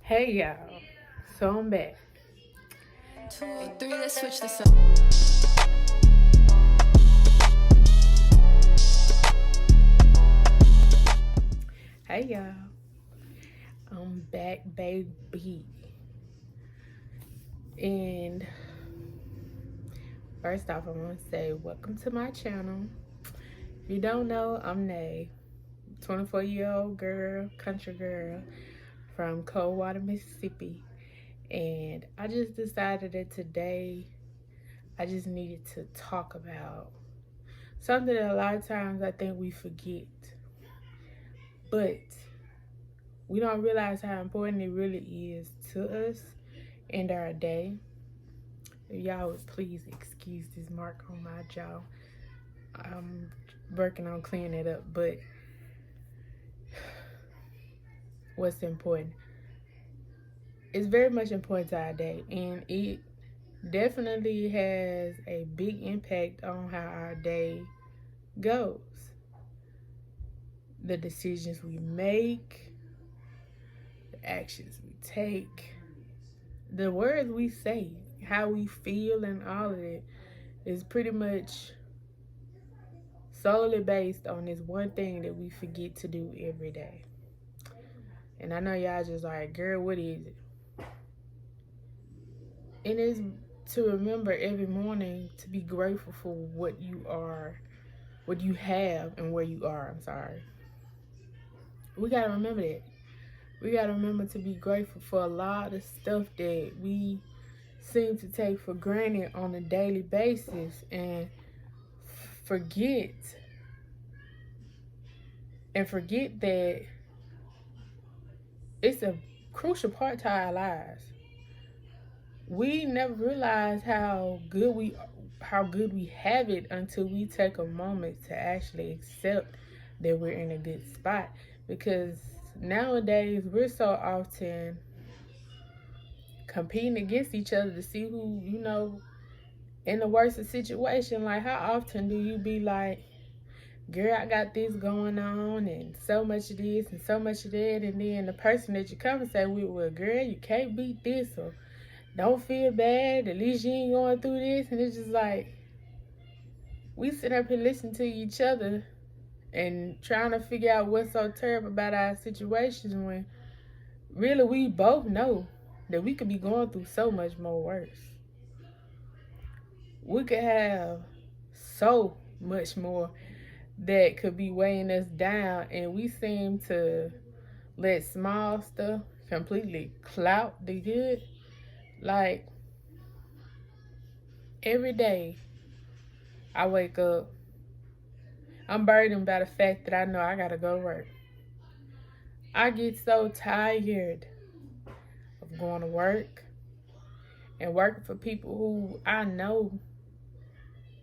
Hey y'all, so I'm back. 2, 3, let's switch this up. Hey y'all, I'm back, baby. And first off, I want to say welcome to my channel. If you don't know, I'm Nay, 24-year-old girl, country girl from Coldwater, Mississippi. And I just decided that today I just needed to talk about something that a lot of times I think we forget. But we don't realize how important it really is to us and our day. If y'all would please excuse this mark on my jaw. I'm working on cleaning it up, but what's important? It's very much important to our day, and it definitely has a big impact on how our day goes. The decisions we make, the actions we take, the words we say, how we feel, and all of it is pretty much solely based on this one thing that we forget to do every day. And I know y'all just like, girl, what is it? It is to remember every morning to be grateful for what you are, what you have, and where you are. I'm sorry. We gotta remember that. We gotta remember to be grateful for a lot of stuff that we seem to take for granted on a daily basis and forget that it's a crucial part to our lives. We never realize how good we have it until we take a moment to actually accept that we're in a good spot. Because nowadays we're so often competing against each other to see who, in the worst situation. Like, how often do you be like, girl, I got this going on and so much of this and so much of that, and then the person that you come and say with, well, girl, you can't beat this, or don't feel bad, at least you ain't going through this. And it's just like, we sit up and listen to each other and trying to figure out what's so terrible about our situations, when really we both know that we could be going through so much more worse. We could have so much more that could be weighing us down, and we seem to let small stuff completely clout the good. Like, every day I wake up, I'm burdened by the fact that I know I gotta go to work. I get so tired of going to work and working for people who I know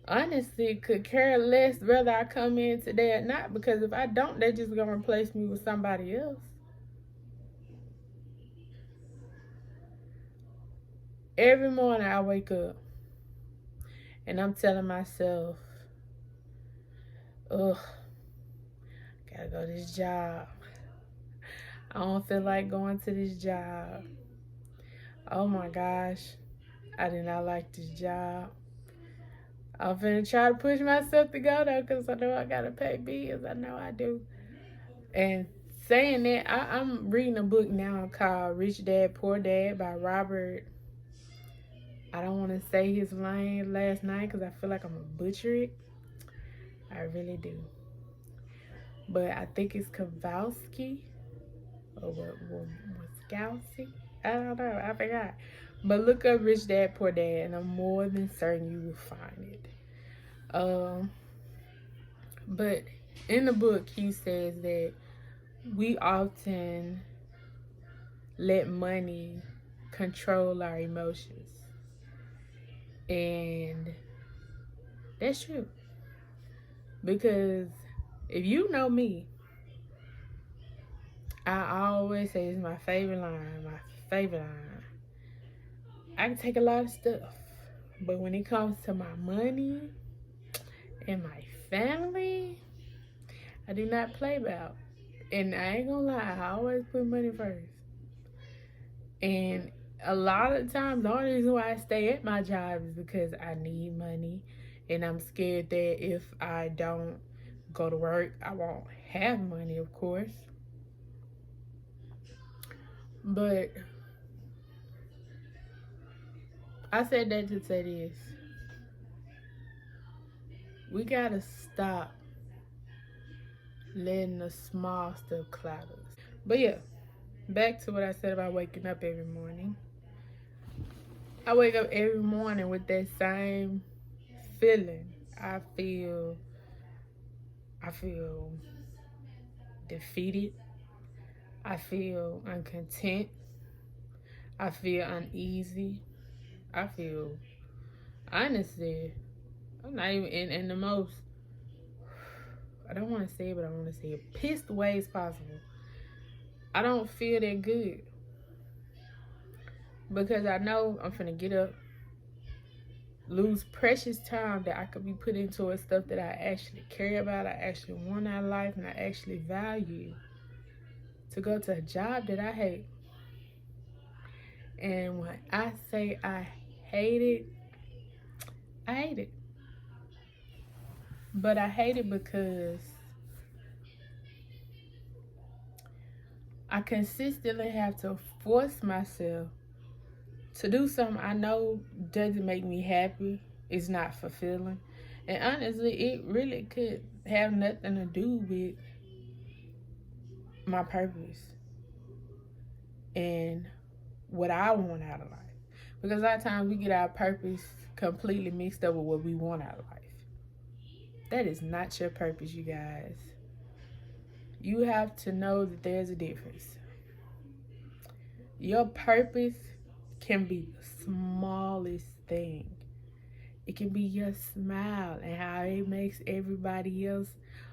honestly could care less whether I come in today or not, because if I don't, they're just gonna replace me with somebody else. Every morning I wake up and I'm telling myself, ugh, gotta go to this job. I don't feel like going to this job. Oh my gosh, I did not like this job. I'm finna try to push myself to go though, because I know I gotta pay bills. I know I do. And saying that, I'm reading a book now called Rich Dad, Poor Dad by Robert. I don't want to say his last name because I feel like I'm going to butcher it. I really do. But I think it's Kowalski or Wiskowski. I don't know. I forgot. But look up Rich Dad, Poor Dad, and I'm more than certain you will find it. But in the book, he says that we often let money control our emotions. And that's true. Because if you know me, I always say it's my favorite line. I can take a lot of stuff, but when it comes to my money and my family, I do not play about. And I ain't gonna lie, I always put money first. And a lot of times, the only reason why I stay at my job is because I need money. And I'm scared that if I don't go to work, I won't have money, of course. But I said that to say this. We gotta stop letting the small stuff cloud us. But yeah, back to what I said about waking up every morning. I wake up every morning with that same feeling. I feel defeated. I feel uncontent. I feel uneasy. I feel, honestly, I'm not even in the most, I don't want to say it, but I want to say it, pissed ways possible. I don't feel that good because I know I'm finna get up, lose precious time that I could be put into a stuff that I actually care about, I actually want out of life, and I actually value, to go to a job that I hate. And when I say I hate it, I hate it. But I hate it because I consistently have to force myself to do something I know doesn't make me happy. It's not fulfilling. And honestly, it really could have nothing to do with my purpose and what I want out of life. Because a lot of times we get our purpose completely mixed up with what we want out of life. That is not your purpose, you guys. You have to know that there's a difference. Your purpose can be the smallest thing. It can be your smile and how it makes everybody else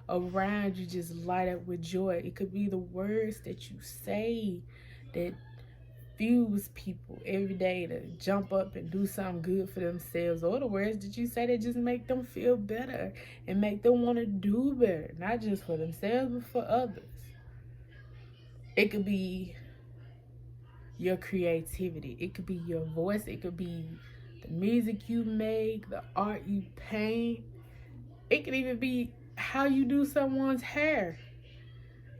around you just light up with joy. It could be the words that you say that fuels people every day to jump up and do something good for themselves, or the words that you say that just make them feel better and make them want to do better, not just for themselves but for others. It could be your creativity, it could be your voice, it could be the music you make, the art you paint, it could even be how you do someone's hair.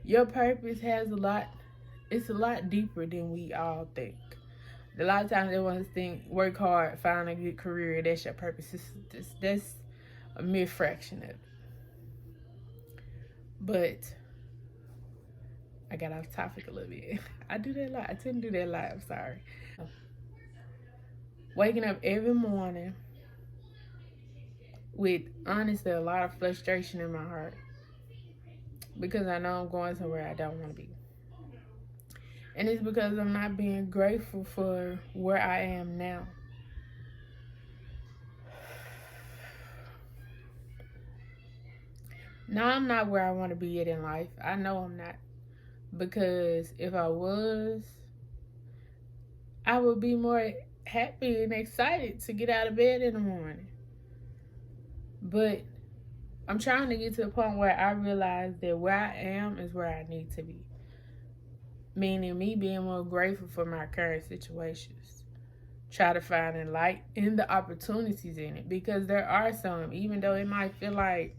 Your purpose has it's a lot deeper than we all think. A lot of times they want to think, work hard, find a good career, that's your purpose. That's a mere fraction of it. But I got off topic a little bit. I do that a lot. I tend to do that a lot. I'm sorry. Waking up every morning with, honestly, a lot of frustration in my heart because I know I'm going somewhere I don't want to be. And it's because I'm not being grateful for where I am now. Now I'm not where I want to be at in life. I know I'm not. Because if I was, I would be more happy and excited to get out of bed in the morning. But I'm trying to get to the point where I realize that where I am is where I need to be. Meaning me being more grateful for my current situations. Try to find the light in the opportunities in it. Because there are some, even though it might feel like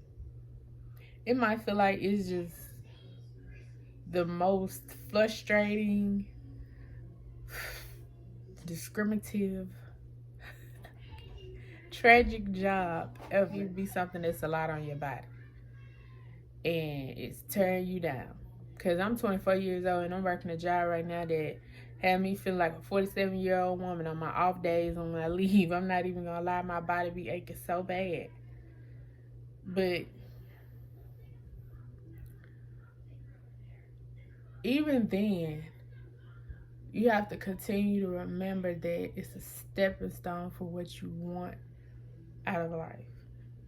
it's just the most frustrating, discriminative, tragic job ever. It be something that's a lot on your body. And it's tearing you down. Because I'm 24 years old and I'm working a job right now that had me feel like a 47-year-old woman on my off days and when I leave. I'm not even going to lie, my body be aching so bad. But even then, you have to continue to remember that it's a stepping stone for what you want out of life,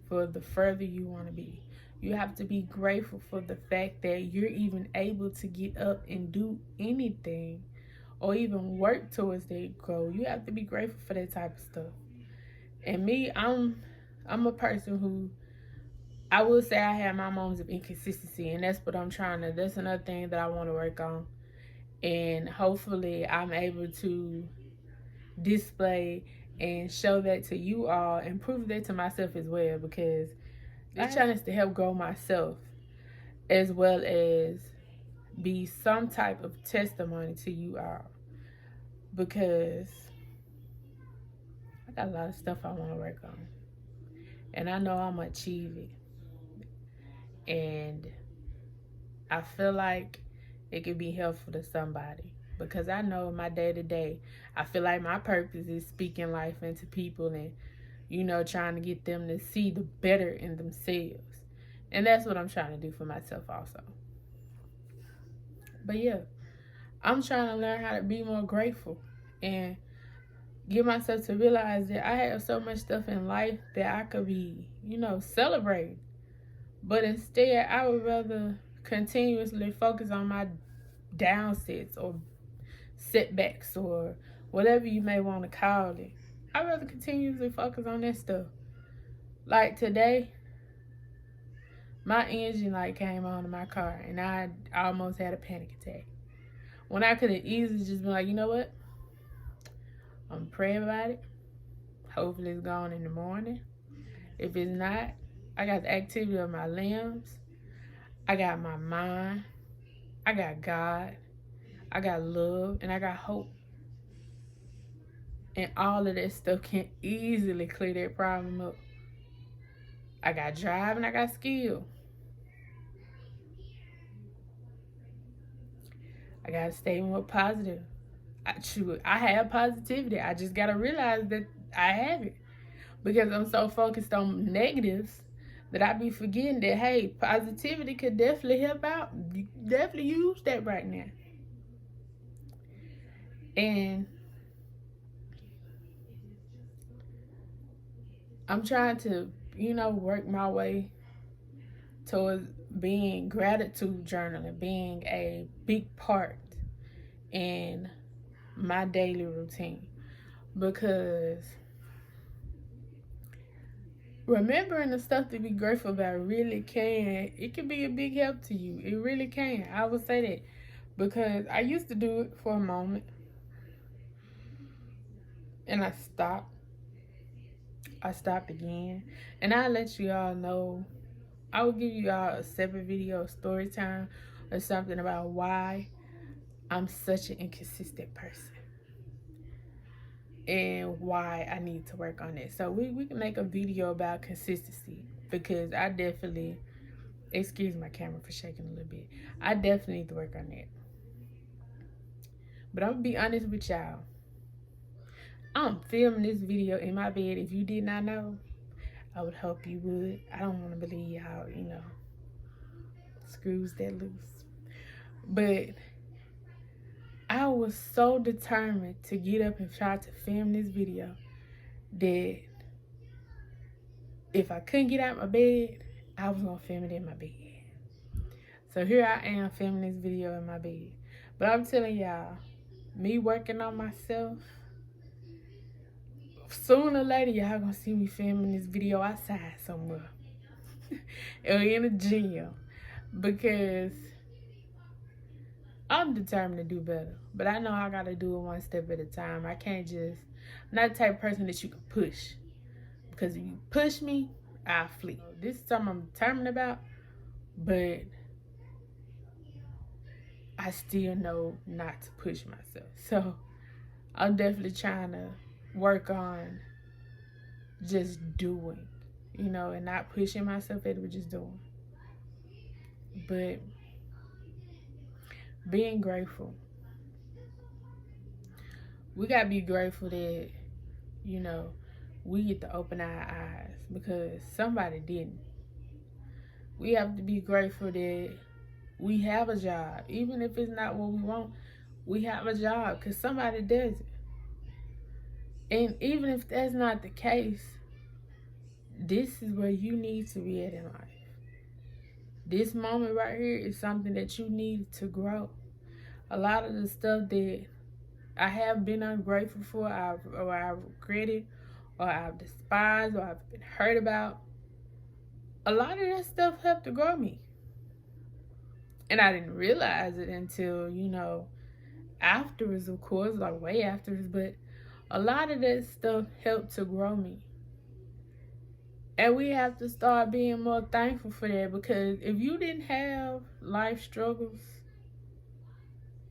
for the further you want to be. You have to be grateful for the fact that you're even able to get up and do anything or even work towards that goal. You have to be grateful for that type of stuff. And me, I'm a person who, I will say I have my moments of inconsistency, and that's what I'm that's another thing that I want to work on. And hopefully I'm able to display and show that to you all and prove that to myself as well, because this channel is to help grow myself as well as be some type of testimony to you all, because I got a lot of stuff I want to work on and I know I'm gonna achieve it, and I feel like it could be helpful to somebody, because I know in my day-to-day, I feel like my purpose is speaking life into people and, you know, trying to get them to see the better in themselves. And that's what I'm trying to do for myself also. But yeah, I'm trying to learn how to be more grateful and get myself to realize that I have so much stuff in life that I could be, you know, celebrating. But instead, I would rather continuously focus on my downsets or setbacks or whatever you may want to call it. I'd rather continuously focus on that stuff. Like today, my engine light came on in my car and I almost had a panic attack. When I could have easily just been like, you know what? I'm praying about it. Hopefully it's gone in the morning. If it's not, I got the activity of my limbs. I got my mind. I got God. I got love. And I got hope. And all of that stuff can easily clear that problem up. I got drive and I got skill. I got to stay more positive. I have positivity. I just got to realize that I have it. Because I'm so focused on negatives that I be forgetting that, hey, positivity could definitely help out. You definitely use that right now. And I'm trying to, you know, work my way towards being gratitude journaling, being a big part in my daily routine. Because remembering the stuff to be grateful about really it can be a big help to you. It really can. I would say that. Because I used to do it for a moment. And I stopped. I stopped again. And I'll let you all know. I will give you all a separate video, story time, or something about why I'm such an inconsistent person. And why I need to work on it. So we can make a video about consistency, because I definitely, excuse my camera for shaking a little bit, I definitely need to work on that. But I'm gonna be honest with y'all. I'm filming this video in my bed. If you did not know, I would hope you would. I don't want to believe how, you know, screws that loose. But I was so determined to get up and try to film this video that if I couldn't get out of my bed, I was going to film it in my bed. So here I am filming this video in my bed. But I'm telling y'all, me working on myself, sooner or later, y'all going to see me filming this video outside somewhere. Or in a gym. Because I'm determined to do better. But I know I got to do it one step at a time. I can't just, I'm not the type of person that you can push. Because if you push me, I'll flee. This is something I'm determined about. But I still know not to push myself. So I'm definitely trying to work on just doing, you know, and not pushing myself at it, but just doing. But being grateful. We got to be grateful that, you know, we get to open our eyes because somebody didn't. We have to be grateful that we have a job. Even if it's not what we want, we have a job because somebody does it. And even if that's not the case, this is where you need to be at in life. This moment right here is something that you need to grow. A lot of the stuff that I have been ungrateful for, or I've regretted, or I've despised, or I've been hurt about, a lot of that stuff helped to grow me. And I didn't realize it until, you know, afterwards, of course, like way afterwards, but a lot of that stuff helped to grow me. And we have to start being more thankful for that, because if you didn't have life struggles,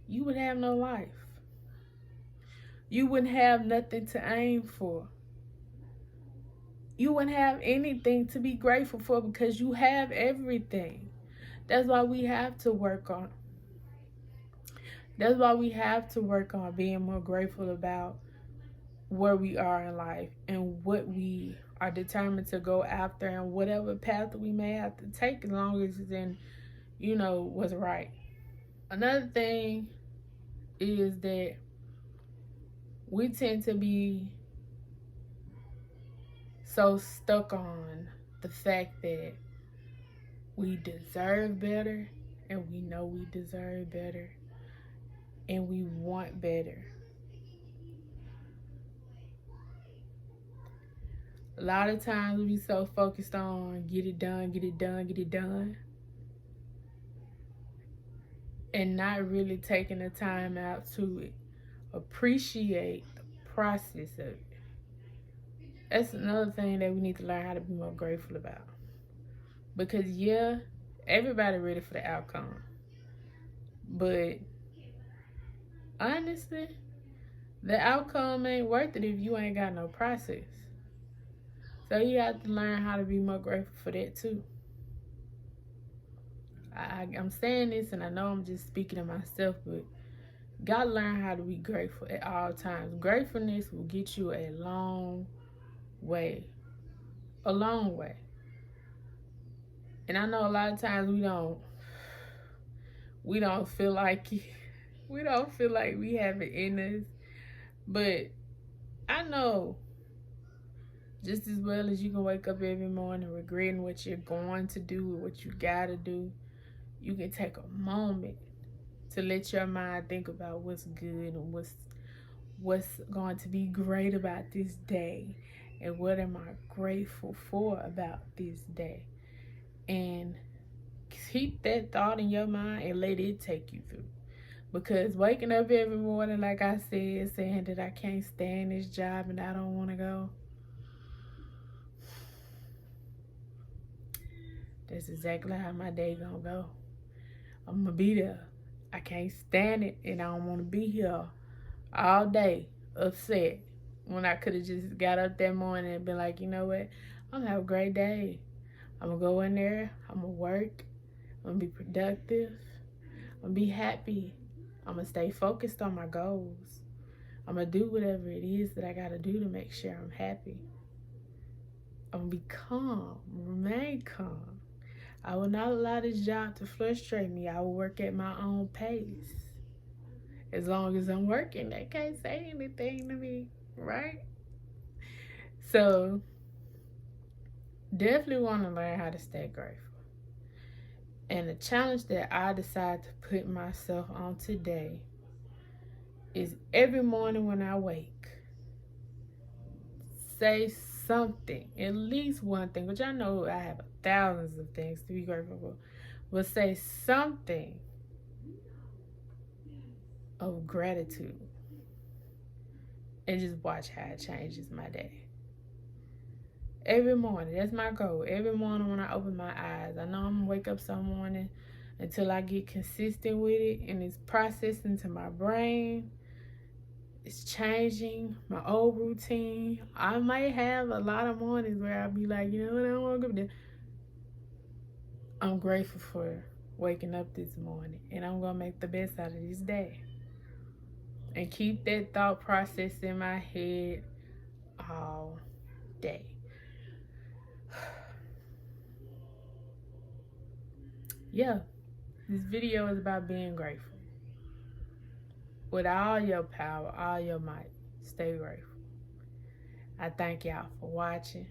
you would have no life. You wouldn't have nothing to aim for. You wouldn't have anything to be grateful for, because you have everything. That's why we have to work on. That's why we have to work on being more grateful about where we are in life and what we are determined to go after, and whatever path we may have to take, as long as it's in, what's right. Another thing is that we tend to be so stuck on the fact that we deserve better, and we know we deserve better, and we want better. A lot of times we so focused on get it done, get it done, get it done, and not really taking the time out to appreciate the process of it. That's another thing that we need to learn how to be more grateful about. Because yeah, everybody ready for the outcome. But honestly, the outcome ain't worth it if you ain't got no process. So you have to learn how to be more grateful for that too. I'm saying this, and I know I'm just speaking to myself, but gotta learn how to be grateful at all times. Gratefulness will get you a long way. A long way. And I know a lot of times we don't feel like it. We don't feel like we have it in us. But I know just as well as you can wake up every morning regretting what you're going to do or what you gotta do, you can take a moment to let your mind think about what's good and what's going to be great about this day, and what am I grateful for about this day. And keep that thought in your mind and let it take you through. Because waking up every morning, like I said, saying that I can't stand this job and I don't want to go, that's exactly how my day gonna go. I'm gonna be there. I can't stand it, and I don't want to be here all day upset, when I could have just got up that morning and been like, you know what, I'm gonna have a great day. I'm gonna go in there, I'm gonna work, I'm gonna be productive, I'm gonna be happy, I'm gonna stay focused on my goals, I'm gonna do whatever it is that I gotta do to make sure I'm happy. I'm gonna be calm, remain calm. I will not allow this job to frustrate me. I will work at my own pace. As long as I'm working, they can't say anything to me, right? So, definitely want to learn how to stay grateful. And the challenge that I decided to put myself on today is every morning when I wake, say something, at least one thing, which I know I have thousands of things to be grateful for, but say something of gratitude, and just watch how it changes my day. Every morning, that's my goal. Every morning when I open my eyes, I know I'm gonna wake up some morning until I get consistent with it, and it's processed into my brain. It's changing my old routine. I might have a lot of mornings where I'll be like, you know what, I don't want to go there. I'm grateful for waking up this morning, and I'm gonna make the best out of this day. And keep that thought process in my head all day. Yeah, this video is about being grateful. With all your power, all your might, stay grateful. I thank y'all for watching.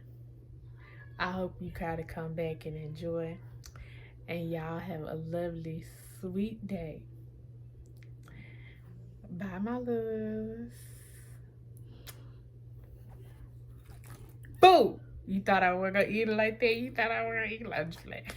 I hope you kind of come back and enjoy. And y'all have a lovely, sweet day. Bye, my loves. Boo! You thought I was going to eat it like that? You thought I was going to eat lunch like that?